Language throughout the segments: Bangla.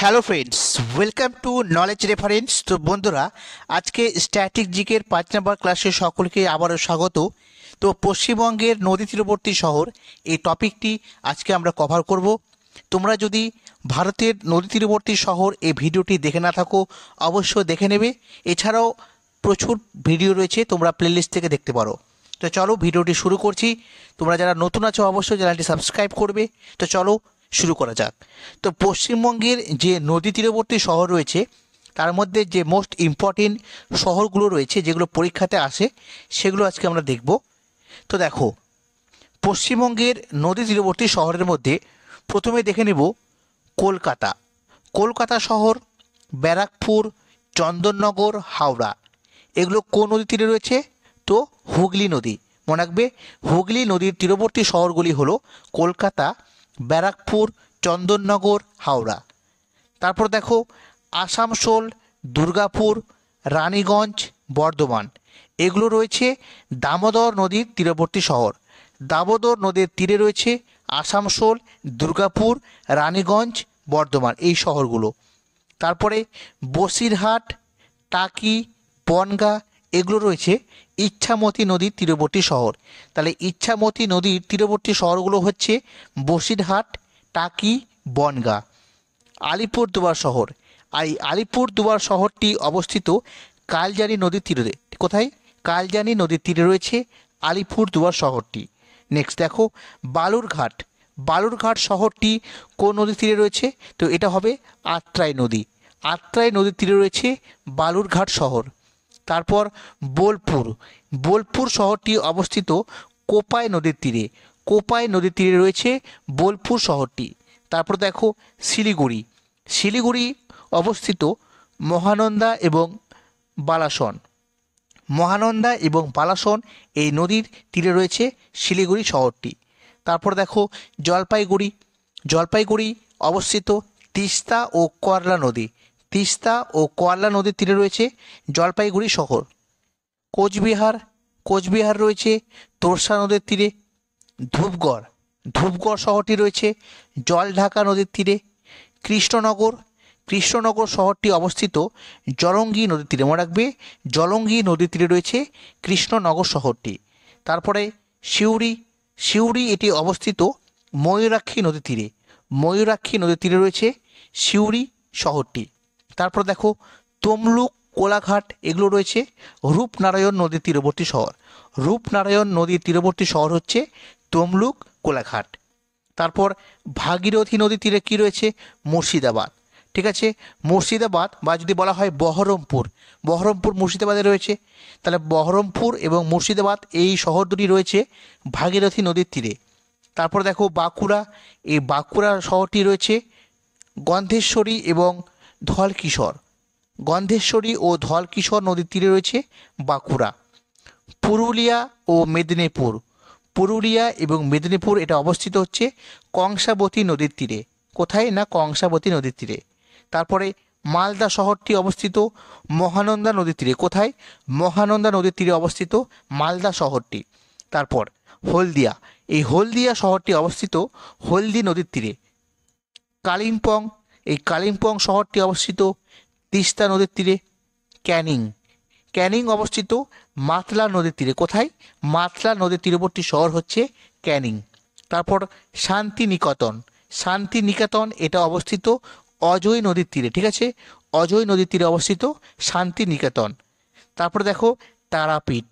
Hello friends, welcome to knowledge reference. তো বন্ধুরা, আজকে স্ট্যাটিক জিকের 5 নম্বর ক্লাসে সকলকে আবারও স্বাগত। তো পশ্চিমবঙ্গের নদী তীরবর্তী শহর এই টপিকটি আজকে আমরা কভার করব। তোমরা যদি ভারতের নদী তীরবর্তী শহর এই ভিডিওটি দেখে না থাকো অবশ্যই দেখে নেবে। এছাড়াও প্রচুর ভিডিও রয়েছে, তোমরা প্লেলিস্ট থেকে দেখতে পারো। তো চলো ভিডিওটি শুরু করছি। তোমরা যারা নতুন আছো অবশ্যই চ্যানেলটি সাবস্ক্রাইব করবে। তো চলো শুরু করা যাক। তো পশ্চিমবঙ্গের যে নদী তীরবর্তী শহর রয়েছে তার মধ্যে যে মোস্ট ইম্পর্টেন্ট শহরগুলো রয়েছে যেগুলো পরীক্ষাতে আসে সেগুলো আজকে আমরা দেখব। তো দেখো, পশ্চিমবঙ্গের নদী তীরবর্তী শহরের মধ্যে প্রথমে দেখে নেব কলকাতা। কলকাতা শহর, ব্যারাকপুর, চন্দননগর, হাওড়া, এগুলো কোন নদী তীরে রয়েছে? তো হুগলি নদী। মনে রাখবে, হুগলি নদীর তীরবর্তী শহরগুলি হলো কলকাতা, ব্যারাকপুর, চন্দননগর, হাওড়া। তারপর দেখো আসানসোল, দুর্গাপুর, রানীগঞ্জ, বর্ধমান, এগুলো রয়েছে দামোদর নদীর তীরবর্তী শহর। দামোদর নদীর তীরে রয়েছে আসানসোল, দুর্গাপুর, রানীগঞ্জ, বর্ধমান, এই শহরগুলো। তারপরে বসিরহাট, টাকি, বনগাঁ, এগুলো রয়েছে ইচ্ছামতি নদীর তীরবর্তী শহর। তাহলে ইচ্ছামতি নদীর তীরবর্তী শহরগুলো হচ্ছে বসিরহাট, টাকি, বনগাঁ। আলিপুরদুয়ার শহর, এই আলিপুরদুয়ার শহরটি অবস্থিত কালজানি নদীর তীরে। কোথায়? কালজানি নদীর তীরে রয়েছে আলিপুরদুয়ার শহরটি। নেক্সট দেখো বালুরঘাট। বালুরঘাট শহরটি কোন নদীর তীরে রয়েছে? তো এটা হবে আত্রাই নদী। আত্রাই নদীর তীরে রয়েছে বালুরঘাট শহর। তারপর বোলপুর। বোলপুর শহরটি অবস্থিত কোপাই নদীর তীরে। কোপাই নদীর তীরে রয়েছে বোলপুর শহরটি। তারপর দেখো শিলিগুড়ি। শিলিগুড়ি অবস্থিত মহানন্দা এবং বালাসন। মহানন্দা এবং বালাসন এই নদীর তীরে রয়েছে শিলিগুড়ি শহরটি। তারপর দেখো জলপাইগুড়ি। জলপাইগুড়ি অবস্থিত তিস্তা ও করলা নদী। তিস্তা ও করলা নদীর তীরে রয়েছে জলপাইগুড়ি শহর। কোচবিহার। কোচবিহার রয়েছে তোরসা নদীর তীরে। ধূপগড়। ধূপগড় শহরটি রয়েছে জলঢাকা নদীর তীরে। কৃষ্ণনগর। কৃষ্ণনগর শহরটি অবস্থিত জলঙ্গি নদীর তীরে। মনে রাখবে, জলঙ্গি নদীর তীরে রয়েছে কৃষ্ণনগর শহরটি। তারপরে সিউড়ি। সিউড়ি এটি অবস্থিত ময়ূরাক্ষী নদীর তীরে। ময়ূরাক্ষী নদীর তীরে রয়েছে সিউড়ি শহরটি। তারপর দেখো তমলুক, কোলাঘাট, এগুলো রয়েছে রূপনারায়ণ নদীর তীরবর্তী শহর। রূপনারায়ণ নদীর তীরবর্তী শহর হচ্ছে তমলুক, কোলাঘাট। তারপর ভাগীরথী নদীর তীরে কী রয়েছে? মুর্শিদাবাদ। ঠিক আছে, মুর্শিদাবাদ বা যদি বলা হয় বহরমপুর, বহরমপুর মুর্শিদাবাদে রয়েছে। তাহলে বহরমপুর এবং মুর্শিদাবাদ এই শহর দুটি রয়েছে ভাগীরথী নদীর তীরে। তারপর দেখো বাঁকুড়া। এই বাঁকুড়া শহরটি রয়েছে গন্ধেশ্বরী এবং ধলকিশোর। গন্ধেশ্বরী ও ধলকিশোর নদীর তীরে রয়েছে বাঁকুড়া। পুরুলিয়া ও মেদিনীপুর। পুরুলিয়া এবং মেদিনীপুর এটা অবস্থিত হচ্ছে কংসাবতী নদীর তীরে। কোথায়? না কংসাবতী নদীর তীরে। তারপরে মালদা শহরটি অবস্থিত মহানন্দা নদীর তীরে। কোথায়? মহানন্দা নদীর তীরে অবস্থিত মালদা শহরটি। তারপর হলদিয়া। এই হলদিয়া শহরটি অবস্থিত হলদি নদীর তীরে। কালিম্পং। এই কালিম্পং শহরটি অবস্থিত তিস্তা নদীর তীরে। ক্যানিং। ক্যানিং অবস্থিত মাতলা নদীর তীরে। কোথায়? মাতলা নদীর তীরবর্তী শহর হচ্ছে ক্যানিং। তারপর শান্তিনিকেতন। শান্তিনিকেতন এটা অবস্থিত অজয় নদীর তীরে। ঠিক আছে, অজয় নদীর তীরে অবস্থিত শান্তিনিকেতন। তারপর দেখো তারাপীঠ।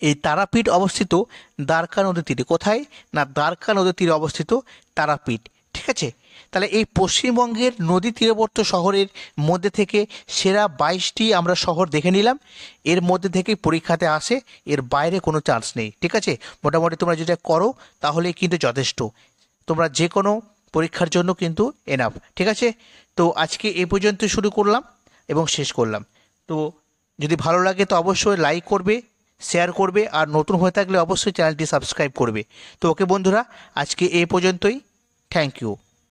এই তারাপীঠ অবস্থিত দ্বারকা নদীর তীরে। কোথায়? না দ্বারকা নদীর তীরে অবস্থিত তারাপীঠ। ঠিক আছে, তাহলে এই পশ্চিমবঙ্গের নদী তীরবর্তী শহরের মধ্যে থেকে সেরা 22টি আমরা শহর দেখে নিলাম। এর মধ্যে থেকেই পরীক্ষাতে আসে, এর বাইরে কোনো চান্স নেই। ঠিক আছে, মোটামুটি তোমরা যেটা করো তাহলে কিন্তু যথেষ্ট, তোমরা যে কোনো পরীক্ষার জন্য কিন্তু এনাফ। ঠিক আছে, তো আজকে এই পর্যন্ত শুরু করলাম এবং শেষ করলাম। তো যদি ভালো লাগে তো অবশ্যই লাইক করবে, শেয়ার করবে, আর নতুন হয়ে থাকলে অবশ্যই চ্যানেলটি সাবস্ক্রাইব করবে। তো ওকে বন্ধুরা, আজকে এই পর্যন্তই। Thank you.